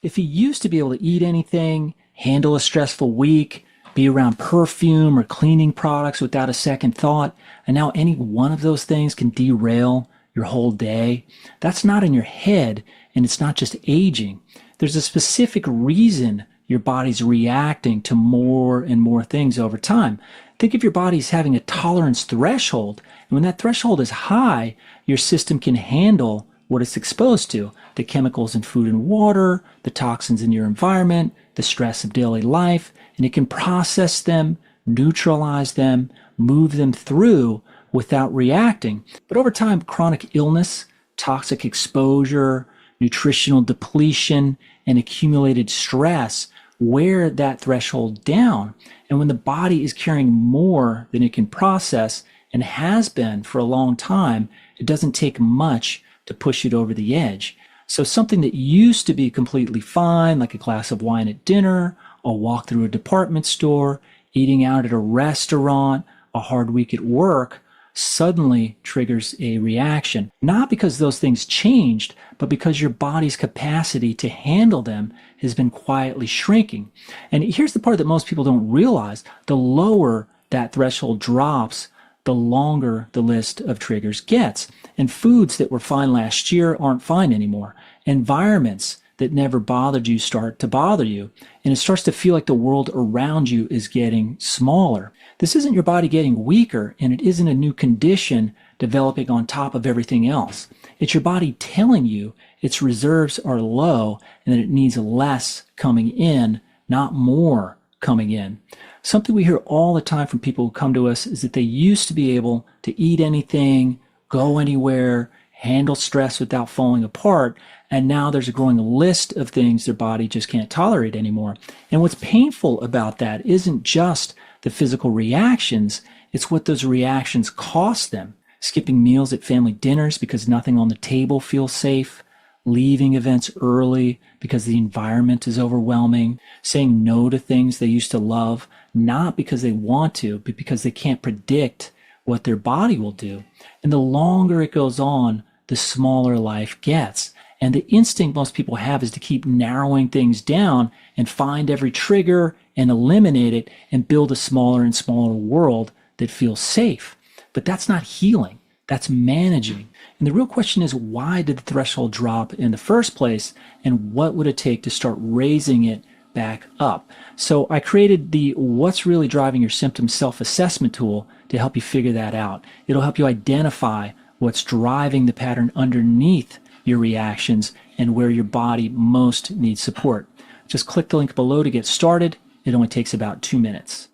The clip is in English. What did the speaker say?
If you used to be able to eat anything, handle a stressful week, be around perfume or cleaning products without a second thought, and now any one of those things can derail your whole day, that's not in your head, and it's not just aging. There's a specific reason your body's reacting to more and more things over time. Think of your body as having a tolerance threshold, and when that threshold is high, your system can handle what it's exposed to, the chemicals in food and water, the toxins in your environment, the stress of daily life, and it can process them, neutralize them, move them through without reacting. But over time, chronic illness, toxic exposure, nutritional depletion, and accumulated stress wear that threshold down. And when the body is carrying more than it can process and has been for a long time, it doesn't take much to push it over the edge. So something that used to be completely fine, like a glass of wine at dinner, a walk through a department store, eating out at a restaurant, a hard week at work, suddenly triggers a reaction. Not because those things changed, but because your body's capacity to handle them has been quietly shrinking. And here's the part that most people don't realize. The lower that threshold drops, the longer the list of triggers gets. And foods that were fine last year aren't fine anymore. Environments that never bothered you start to bother you. And it starts to feel like the world around you is getting smaller. This isn't your body getting weaker, and it isn't a new condition developing on top of everything else. It's your body telling you its reserves are low and that it needs less coming in, not more coming in. Something we hear all the time from people who come to us is that they used to be able to eat anything, go anywhere, handle stress without falling apart, and now there's a growing list of things their body just can't tolerate anymore. And what's painful about that isn't just the physical reactions, it's what those reactions cost them. Skipping meals at family dinners because nothing on the table feels safe, leaving events early because the environment is overwhelming, saying no to things they used to love, not because they want to, but because they can't predict what their body will do. And the longer it goes on, the smaller life gets. And the instinct most people have is to keep narrowing things down and find every trigger and eliminate it and build a smaller and smaller world that feels safe. But that's not healing. That's managing. And the real question is, why did the threshold drop in the first place? And what would it take to start raising it back up? So I created the What's Really Driving Your Symptoms self-assessment tool to help you figure that out. It'll help you identify what's driving the pattern underneath your reactions and where your body most needs support. Just click the link below to get started. It only takes about 2 minutes.